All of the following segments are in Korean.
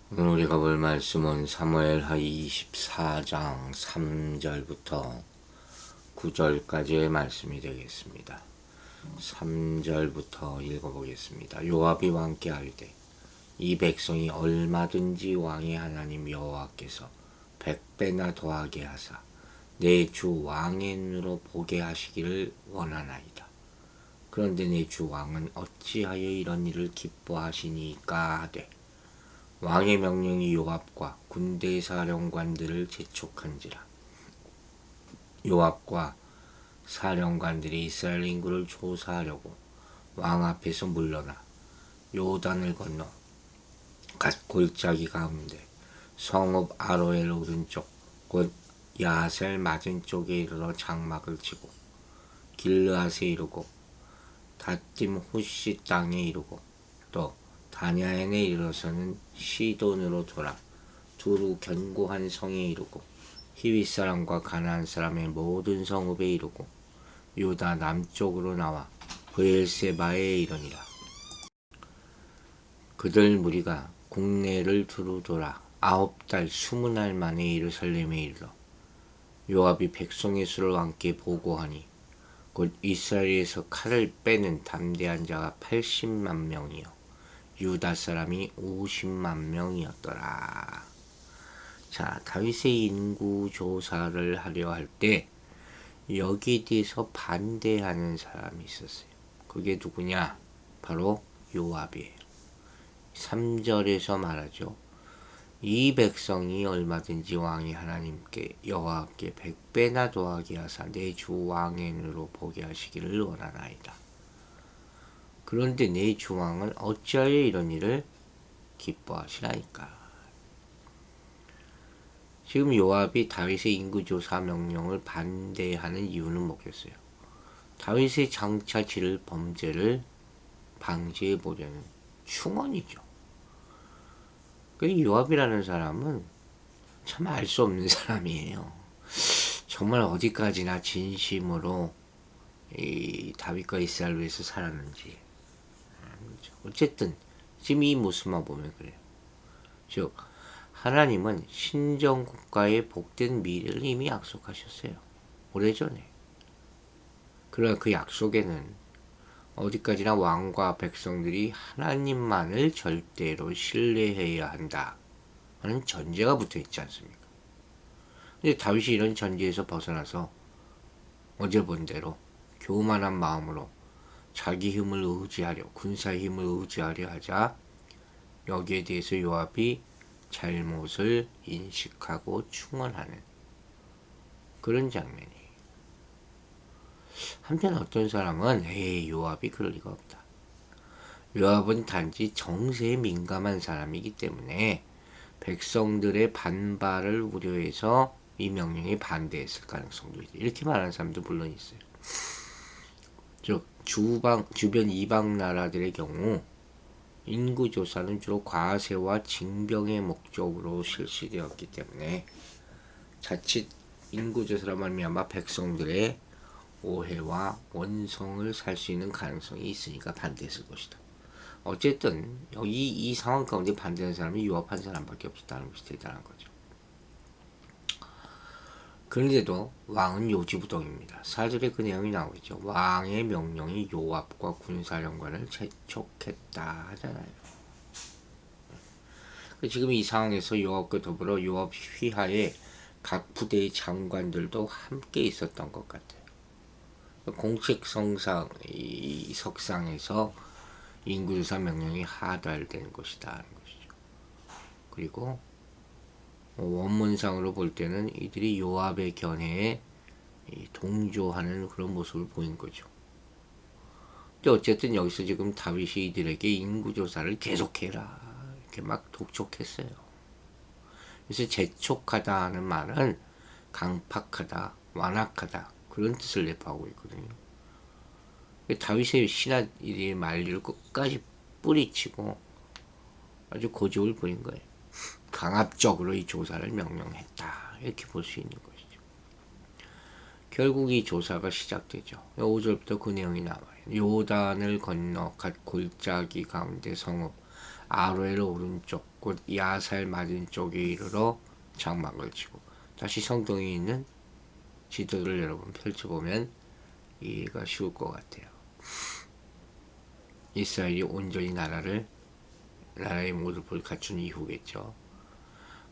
오늘 우리가 볼 말씀은 사무엘하 24장 3절부터 9절까지의 말씀이 되겠습니다. 3절부터 읽어보겠습니다. 요압이 왕께 아뢰되 이 백성이 얼마든지 왕의 하나님 여호와께서 100배나 더하게 하사 내 주 왕의 눈으로 보게 하시기를 원하나이다. 그런데 내 주 왕은 어찌하여 이런 일을 기뻐하시니까 하되 왕의 명령이 요압과 군대 사령관들을 재촉한지라. 요압과 사령관들이 이스라엘 인구를 조사하려고 왕 앞에서 물러나 요단을 건너 갓 골짜기 가운데 성읍 아로엘 오른쪽 곧 야셀 맞은 쪽에 이르러 장막을 치고 길르앗에 이르고 다딤 후시 땅에 이르고 또 다냐엔에 이르러서는 시돈으로 돌아 두루 견고한 성에 이르고 히윗 사람과 가나안 사람의 모든 성읍에 이르고 유다 남쪽으로 나와 브엘세바에 이르니라. 그들 무리가 국내를 두루 돌아 9달 20날 만에 예루살렘에 이르러 요압이 백성의 수를 왕께 보고하니 곧 이스라엘에서 칼을 빼는 담대한 자가 80만 명이요 유다 사람이 50만 명이었더라. 자, 다윗의 인구 조사를 하려 할 때 여기에 대해서 반대하는 사람이 있었어요. 그게 누구냐? 바로 요압이에요. 3절에서 말하죠. 이 백성이 얼마든지 왕이 하나님께 여호와께 100배나 더하게 하사 내 주 왕의 눈으로 보게 하시기를 원하나이다. 그런데 내 주 왕은 어찌하여 이런 일을 기뻐하시나이까. 지금 요압이 다윗의 인구조사 명령을 반대하는 이유는 뭐겠어요? 다윗의 장차 지를 범죄를 방지해 보려는 충원이죠. 그 요압이라는 사람은 참 알 수 없는 사람이에요. 정말 어디까지나 진심으로 이 다윗과 이스라엘을 위해서 살았는지. 어쨌든 지금 이 모습만 보면 그래요. 즉 하나님은 신정 국가의 복된 미래를 이미 약속하셨어요. 오래전에. 그러나 그 약속에는 어디까지나 왕과 백성들이 하나님만을 절대로 신뢰해야 한다 하는 전제가 붙어 있지 않습니까? 근데 다윗이 이런 전제에서 벗어나서 어제 본 대로 교만한 마음으로 자기 힘을 의지하려, 군사의 힘을 의지하려 하자 여기에 대해서 요압이 잘못을 인식하고 충원하는 그런 장면이에요. 한편 어떤 사람은 에이 요압이 그럴 리가 없다. 요압은 단지 정세에 민감한 사람이기 때문에 백성들의 반발을 우려해서 이 명령에 반대했을 가능성도 있다. 이렇게 말하는 사람도 물론 있어요. 즉 주변 이방 나라들의 경우 인구조사는 주로 과세와 징병의 목적으로 실시되었기 때문에 자칫 인구조사로 말미암아 백성들의 오해와 원성을 살 수 있는 가능성이 있으니까 반대했을 것이다. 어쨌든 여기 이 상황 가운데 반대하는 사람이 요압 한 사람밖에 없었다는 것이 대단한 거죠. 그런데도 왕은 요지부동입니다. 4절에 그 내용이 나오겠죠. 왕의 명령이 요압과 군사령관을 재촉했다 하잖아요. 지금 이 상황에서 요압과 더불어 요압 휘하에 각 부대의 장관들도 함께 있었던 것 같아요. 공식 성상, 이 석상에서 인구조사 명령이 하달된 것이다 하는 것이죠. 그리고 원문상으로 볼 때는 이들이 요압의 견해에 동조하는 그런 모습을 보인 거죠. 근데 어쨌든 여기서 지금 다윗이 이들에게 인구조사를 계속해라 이렇게 막 독촉했어요. 그래서 재촉하다 하는 말은 강팍하다, 완악하다 그런 뜻을 내포하고 있거든요. 다윗의 신하들의 말리를 끝까지 뿌리치고 아주 고집을 부린 거예요. 강압적으로 이 조사를 명령했다 이렇게 볼 수 있는 것이죠. 결국 이 조사가 시작되죠. 5절부터 그 내용이 나와요. 요단을 건너 갓 골짜기 가운데 성읍 아로엘 오른쪽 곧 야살 맞은 쪽에 이르러 장막을 치고, 다시 성경에 있는 지도를 여러분 펼쳐보면 이해가 쉬울 것 같아요. 이스라엘이 온전히 나라의 모습을 갖춘 이후겠죠.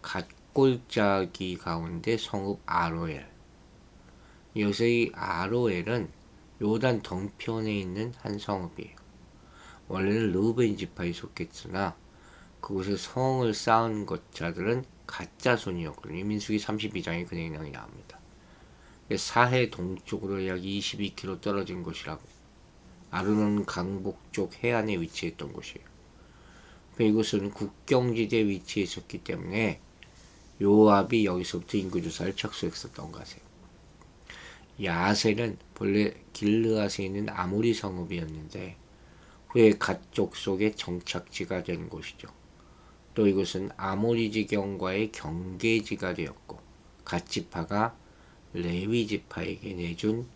갓골짜기 가운데 성읍 아로엘. 여기서 이 아로엘은 요단 동편에 있는 한 성읍이에요. 원래는 르우벤 지파에 속했으나 그곳에 성을 쌓은 것자들은 가짜 손이었거든요. 민수기 32장에 그 내용이 나옵니다. 사해 동쪽으로 약 22km 떨어진 곳이라고. 아르논 강북 쪽 해안에 위치했던 곳이에요. 이곳은 국경지대에 위치해 있었기 때문에 요압이 여기서부터 인구조사를 착수했었던 것이에요. 야셀은 본래 길르앗에 있는 아모리 성읍이었는데 후에 갓 족속의 정착지가 된 곳이죠. 또 이곳은 아모리 지경과의 경계지가 되었고 갓 지파가 레위 지파에게 내준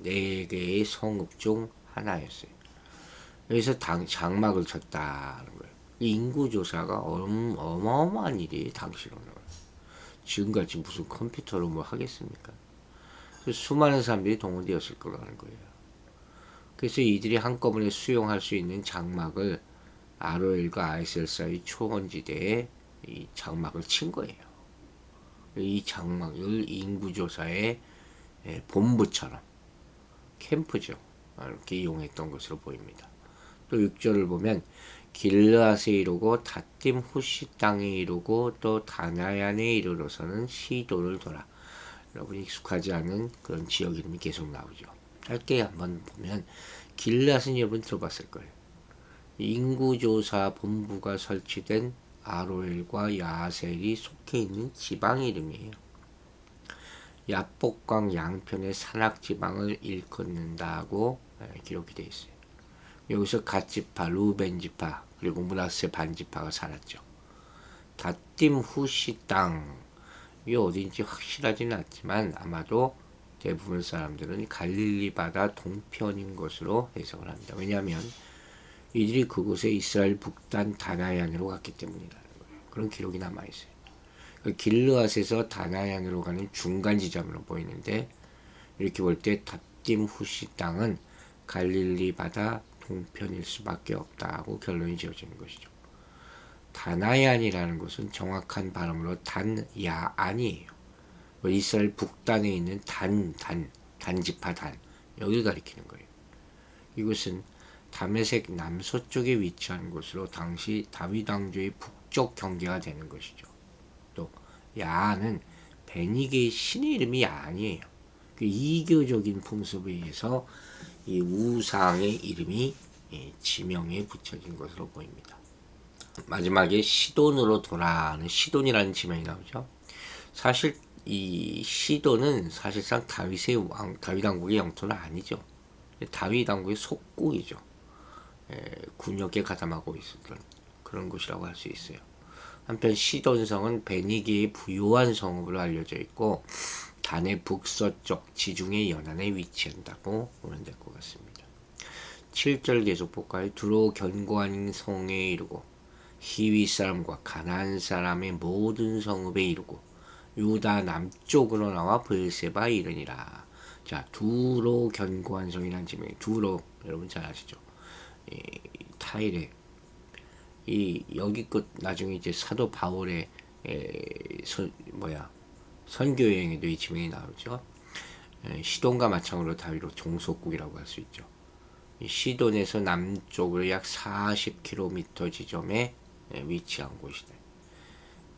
4개의 성읍 중 하나였어요. 여기서 장막을 쳤다는 거예요. 인구조사가 어마어마한 일이 당시로는. 지금같이 무슨 컴퓨터로 뭐 하겠습니까? 수많은 사람들이 동원되었을 거라는 거예요. 그래서 이들이 한꺼번에 수용할 수 있는 장막을 아로엘과 아이셀 사이 초원지대에 이 장막을 친 거예요. 이 장막을 인구조사의 본부처럼 캠프죠. 이렇게 이용했던 것으로 보입니다. 또 6절을 보면 길르앗에 이르고 다딤 후시 땅에 이르고 또 다나얀에 이르러서는 시돈을 돌아. 여러분 익숙하지 않은 그런 지역 이름이 계속 나오죠. 짧게 한번 보면 길르앗은 여러분 들어봤을 거예요. 인구조사 본부가 설치된 아로엘과 야셀이 속해 있는 지방 이름이에요. 야복강 양편의 산악지방을 일컫는다고 기록이 되어 있어요. 여기서 갓지파, 루벤지파, 그리고 므낫세 반지파가 살았죠. 다딤 후시 땅, 이게 어딘지 확실하지는 않지만 아마도 대부분 사람들은 갈릴리 바다 동편인 것으로 해석을 합니다. 왜냐하면 이들이 그곳에 이스라엘 북단 다나얀으로 갔기 때문이라는 거예요. 그런 기록이 남아있어요. 길르앗에서 다나얀으로 가는 중간 지점으로 보이는데 이렇게 볼 때 다딤 후시 땅은 갈릴리 바다 동편일 수밖에 없다고 결론이 지어지는 것이죠. 다나얀이라는 것은 정확한 발음으로 단야안이에요. 이스라엘 북단에 있는 단지파 단, 여기를 가리키는 거예요. 이곳은 다메섹 남서쪽에 위치한 곳으로 당시 다윗 왕조의 북쪽 경계가 되는 것이죠. 또 야안은 베니게의 신의 이름이 야안이에요. 그 이교적인 풍습에 의해서 이 우상의 이름이 지명에 붙여진 것으로 보입니다. 마지막에 시돈으로 돌아가는 시돈이라는 지명이 나오죠. 사실 이 시돈은 사실상 다윗 왕국의 영토는 아니죠. 다윗 왕국의 속국이죠. 군역에 가담하고 있었던 그런 곳이라고 할 수 있어요. 한편 시돈성은 베니게의 부요한 성읍으로 알려져 있고 단의 북서쪽 지중해 연안에 위치한다고 보면 될 것 같습니다. 7절 계속 볼까요? 두로 견고한 성에 이르고 히위 사람과 가나안 사람의 모든 성읍에 이르고 유다 남쪽으로 나와 브엘세바에 이르니라. 자, 두로 견고한 성이라는 지명이 두로 여러분 잘 아시죠? 타일에 여기 끝 나중에 이제 사도 바울의 선교 여행에도 이 지명이 나오죠. 시돈과 마찬가지로 다윗로 종속국이라고 할 수 있죠. 시돈에서 남쪽으로 약 40km 지점에 위치한 곳이다.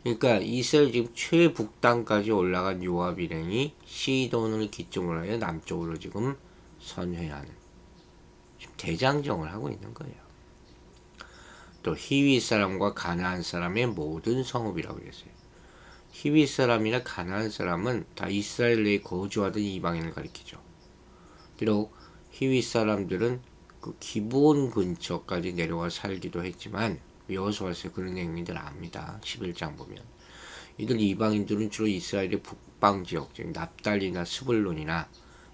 그러니까 이스라엘 지금 최북단까지 올라간 요압 일행이 시돈을 기점으로 하여 남쪽으로 지금 선회하는 지금 대장정을 하고 있는 거예요. 또 히위 사람과 가나안 사람의 모든 성읍이라고 그랬어요. 히위 사람이나 가나안 사람은 다 이스라엘 내에 거주하던 이방인을 가리키죠. 비록 히위 사람들은 그 기브온 근처까지 내려와 살기도 했지만 여호수아에서 그런 내용들 압니다. 11장 보면 이들 이방인들은 주로 이스라엘의 북방 지역, 즉 납달리나 스불론이나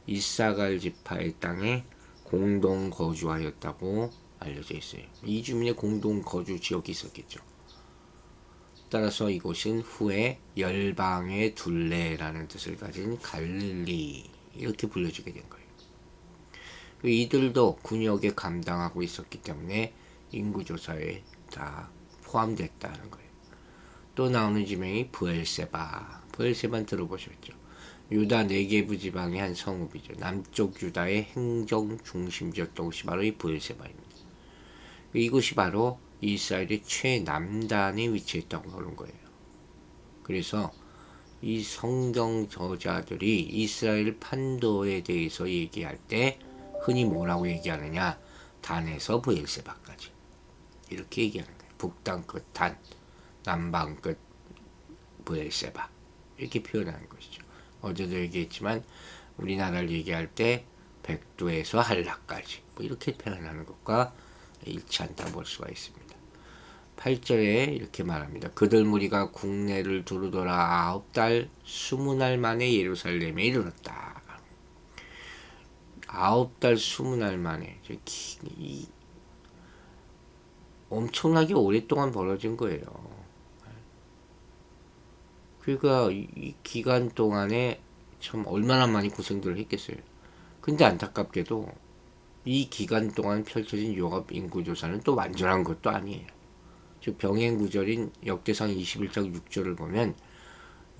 이사갈 지파의 땅에 공동 거주하였다고 알려져 있어요. 이주민의 공동 거주 지역이 있었겠죠. 따라서 이곳은 후에 열방의 둘레라는 뜻을 가진 갈릴리 이렇게 불려지게 된 거예요. 이들도 군역에 감당하고 있었기 때문에 인구조사에 다 포함됐다는 거예요. 또 나오는 지명이 브엘세바. 브엘세바는 들어보셨죠? 유다 네게부 지방의 한 성읍이죠. 남쪽 유다의 행정 중심지였던 곳이 바로 이 브엘세바입니다. 이곳이 바로 이스라엘의 최남단에 위치했다고 하는 거예요. 그래서 이 성경 저자들이 이스라엘 판도에 대해서 얘기할 때 흔히 뭐라고 얘기하느냐? 단에서 브엘세바까지 이렇게 얘기하는 거예요. 북단 끝 단, 남방 끝 브엘세바 이렇게 표현하는 것이죠. 어제도 얘기했지만 우리나라를 얘기할 때 백두에서 한라까지 뭐 이렇게 표현하는 것과 일치한다 볼 수가 있습니다. 8절에 이렇게 말합니다. 그들 무리가 국내를 두루돌아 9달 20날 만에 예루살렘에 이르렀다. 9달 20날 만에 엄청나게 오랫동안 벌어진 거예요. 그러니까 이 기간 동안에 참 얼마나 많이 고생들을 했겠어요. 근데 안타깝게도 이 기간 동안 펼쳐진 요압 인구조사는 또 완전한 것도 아니에요. 즉 병행구절인 역대상 21장 6절을 보면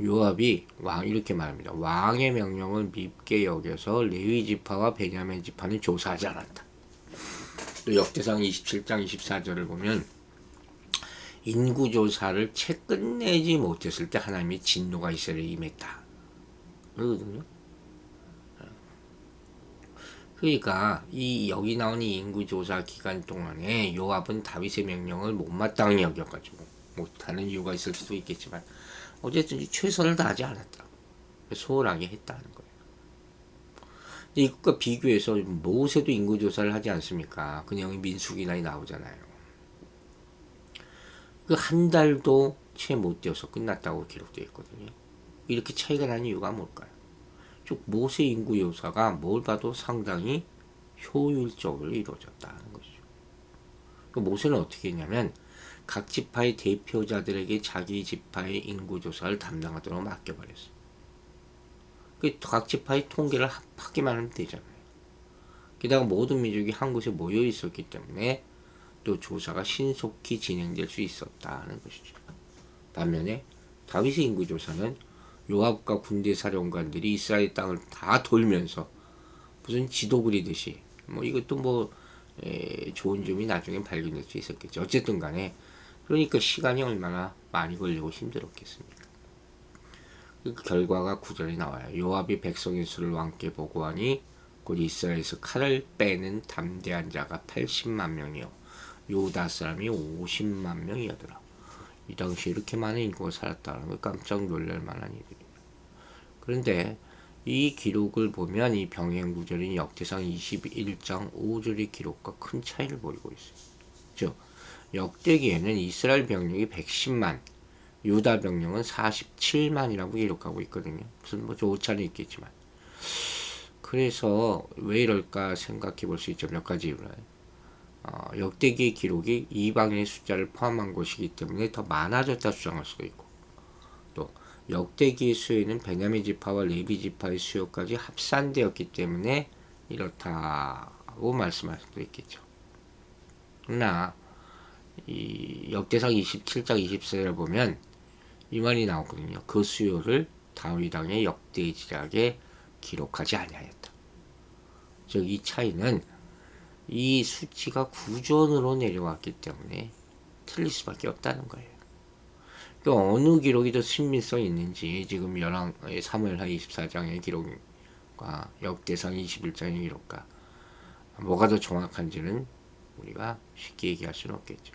요압이 이렇게 말합니다. 왕의 명령을 밉게 여겨서 레위 지파와 베냐민 지파는 조사하지 않았다. 또 역대상 27장 24절을 보면 인구조사를 채 끝내지 못했을 때 하나님의 진노가 이스라엘에 임했다. 그러거든요. 그러니까 이 여기 나온 이 인구조사 기간 동안에 요압은 다윗의 명령을 못마땅히 여겨가지고 못하는 이유가 있을 수도 있겠지만 어쨌든 최선을 다하지 않았다. 소홀하게 했다는 거예요. 근데 이것과 비교해서 모세도 인구조사를 하지 않습니까? 그 내용이 민수기나에 나오잖아요. 그 한 달도 채 못 되어서 끝났다고 기록되어 있거든요. 이렇게 차이가 나는 이유가 뭘까요? 즉 모세 인구조사가 뭘 봐도 상당히 효율적으로 이루어졌다는 것이죠. 모세는 어떻게 했냐면 각 지파의 대표자들에게 자기 지파의 인구조사를 담당하도록 맡겨버렸어요. 각 지파의 통계를 합하기만 하면 되잖아요. 게다가 모든 민족이 한 곳에 모여 있었기 때문에 또 조사가 신속히 진행될 수 있었다는 것이죠. 반면에 다윗의 인구조사는 요압과 군대 사령관들이 이스라엘 땅을 다 돌면서 무슨 지도 그리듯이 뭐 이것도 좋은 점이 나중에 발견될 수 있었겠죠. 어쨌든 간에 그러니까 시간이 얼마나 많이 걸리고 힘들었겠습니까? 그 결과가 구절에 나와요. 요압이 백성의 수를 왕께 보고하니 곧 이스라엘에서 칼을 빼는 담대한 자가 80만 명이요 유다 사람이 50만 명이었더라. 이 당시에 이렇게 많은 인구가 살았다는 걸 깜짝 놀랄 만한 일이에요. 그런데 이 기록을 보면 이 병행구절인 역대상 21장 5절의 기록과 큰 차이를 보이고 있어요. 즉 역대기에는 이스라엘 병력이 110만, 유다 병력은 47만이라고 기록하고 있거든요. 무슨 오차는 있겠지만. 그래서 왜 이럴까 생각해 볼 수 있죠. 몇 가지 이유를. 역대기의 기록이 이방인의 숫자를 포함한 것이기 때문에 더 많아졌다 주장할 수도 있고, 또 역대기의 수요는 베냐민 지파와 레위 지파의 수요까지 합산되었기 때문에 이렇다고 말씀할 수도 있겠죠. 그러나 이 역대상 27장 24절을 보면 이 말이 나오거든요. 그 수요를 다윗 왕의 역대지략에 기록하지 아니하였다. 즉 이 차이는 이 수치가 구전으로 내려왔기 때문에 틀릴 수밖에 없다는 거예요. 그러니까 어느 기록이 더 신빙성이 있는지 지금 사무엘하 24장의 기록과 역대상 21장의 기록과 뭐가 더 정확한지는 우리가 쉽게 얘기할 수는 없겠죠.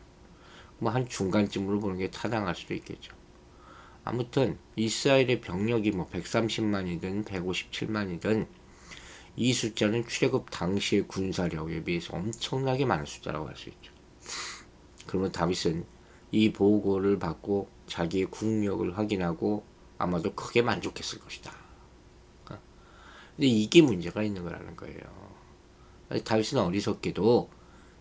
뭐 한 중간쯤으로 보는 게 타당할 수도 있겠죠. 아무튼 이스라엘의 병력이 130만이든 157만이든 이 숫자는 출애굽 당시의 군사력에 비해서 엄청나게 많은 숫자라고 할 수 있죠. 그러면 다윗은 이 보고를 받고 자기의 국력을 확인하고 아마도 크게 만족했을 것이다. 근데 이게 문제가 있는 거라는 거예요. 다윗은 어리석게도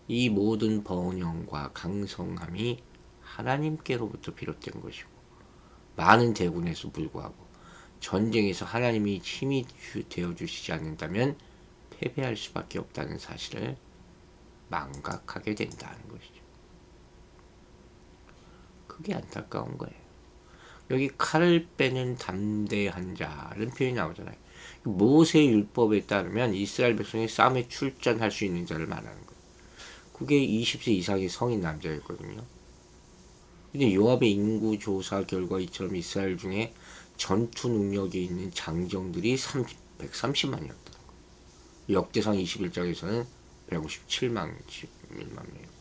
이 모든 번영과 강성함이 하나님께로부터 비롯된 것이고, 많은 대군에서 불구하고 전쟁에서 하나님이 힘이 되어주시지 않는다면 패배할 수밖에 없다는 사실을 망각하게 된다는 것이죠. 그게 안타까운 거예요. 여기 칼을 빼는 담대한 자라는 표현이 나오잖아요. 모세 율법에 따르면 이스라엘 백성이 싸움에 출전할 수 있는 자를 말하는 거예요. 그게 20세 이상의 성인 남자였거든요. 근데 요압의 인구 조사 결과 이처럼 이스라엘 중에 전투 능력이 있는 장정들이 130만이었다는 거예요. 역대상 21장에서는 157만 11만 명.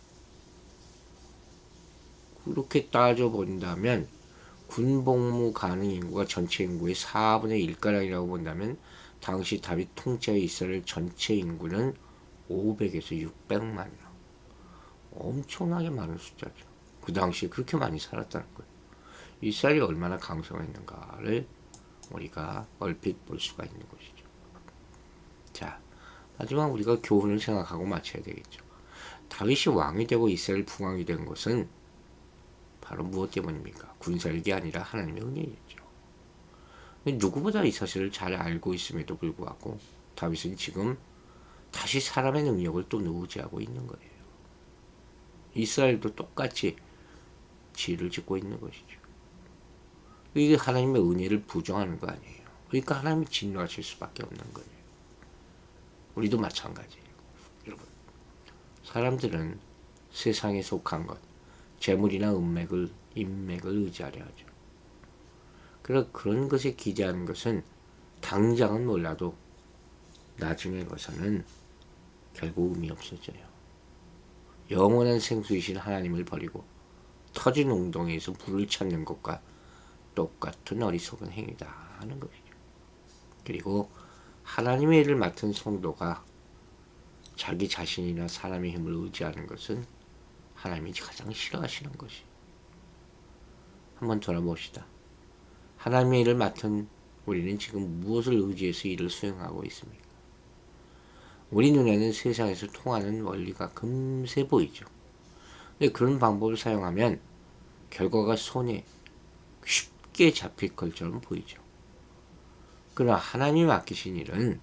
그렇게 따져본다면 군복무 가능 인구가 전체 인구의 4분의 1가량이라고 본다면 당시 다윗 통치하에 이스라엘 전체 인구는 500에서 600만 명. 엄청나게 많은 숫자죠. 그 당시에 그렇게 많이 살았다는 거예요. 이스라엘이 얼마나 강성했는가를 우리가 얼핏 볼 수가 있는 것이죠. 자, 마지막 우리가 교훈을 생각하고 마쳐야 되겠죠. 다윗이 왕이 되고 이스라엘 국왕이 된 것은 바로 무엇 때문입니까? 군사력이 아니라 하나님의 은혜였죠. 누구보다 이 사실을 잘 알고 있음에도 불구하고 다윗은 지금 다시 사람의 능력을 또 의지하고 있는 거예요. 이스라엘도 똑같이 지혜를 짓고 있는 것이죠. 이게 하나님의 은혜를 부정하는 거 아니에요. 그러니까 하나님이 진노하실 수밖에 없는 거예요. 우리도 마찬가지예요. 여러분, 사람들은 세상에 속한 것, 재물이나 인맥을 의지하려 하죠. 그런 것에 기대하는 것은 당장은 몰라도 나중에 가서는 결국 의미 없어져요. 영원한 생수이신 하나님을 버리고 터진 웅덩이에서 물을 찾는 것과 똑같은 어리석은 행위다 하는 것이죠. 그리고 하나님의 일을 맡은 성도가 자기 자신이나 사람의 힘을 의지하는 것은 하나님이 가장 싫어하시는 것이. 한번 돌아봅시다. 하나님의 일을 맡은 우리는 지금 무엇을 의지해서 일을 수행하고 있습니까? 우리 눈에는 세상에서 통하는 원리가 금세 보이죠. 근데 그런 방법을 사용하면 결과가 손에 쉽게 잡힐 것처럼 보이죠. 그러나 하나님이 맡기신 일은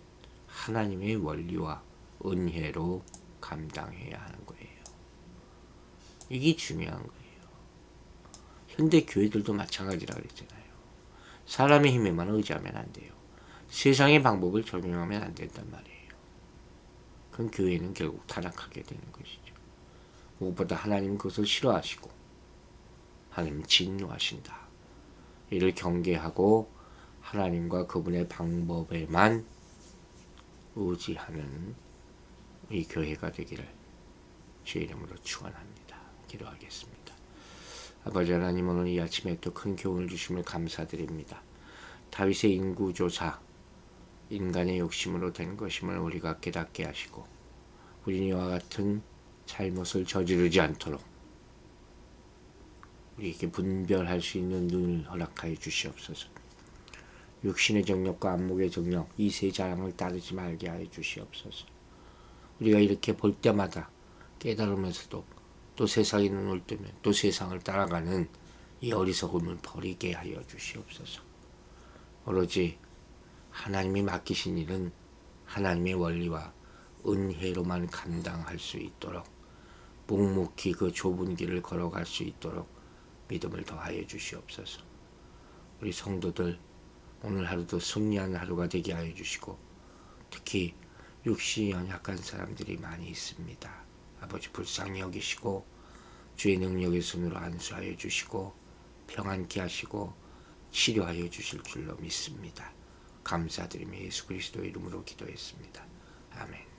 하나님의 원리와 은혜로 감당해야 하는 거예요. 이게 중요한 거예요. 현대 교회들도 마찬가지라 그랬잖아요. 사람의 힘에만 의지하면 안 돼요. 세상의 방법을 적용하면 안 된단 말이에요. 그럼 교회는 결국 타락하게 되는 것이죠. 무엇보다 하나님은 그것을 싫어하시고 하나님은 진노하신다. 이를 경계하고 하나님과 그분의 방법에만 의지하는 이 교회가 되기를 주의 이름으로 축원합니다. 기도하겠습니다. 아버지 하나님, 오늘 이 아침에 또 큰 교훈을 주심을 감사드립니다. 다윗의 인구조사, 인간의 욕심으로 된 것임을 우리가 깨닫게 하시고 우리 이와 같은 잘못을 저지르지 않도록 우리에게 분별할 수 있는 눈을 허락하여 주시옵소서. 육신의 정욕과 안목의 정욕, 이 세 자랑을 따르지 말게 하여 주시옵소서. 우리가 이렇게 볼 때마다 깨달으면서도 또 세상의 눈을 뜨면 또 세상을 따라가는 이 어리석음을 버리게 하여 주시옵소서. 오로지 하나님이 맡기신 일은 하나님의 원리와 은혜로만 감당할 수 있도록 묵묵히 그 좁은 길을 걸어갈 수 있도록 믿음을 더하여 주시옵소서. 우리 성도들 오늘 하루도 승리하는 하루가 되게 하여 주시고 특히 육신이 연약한 사람들이 많이 있습니다. 아버지 불쌍히 여기시고 주의 능력의 손으로 안수하여 주시고 평안케 하시고 치료하여 주실 줄로 믿습니다. 감사드리며 예수 그리스도의 이름으로 기도했습니다. 아멘.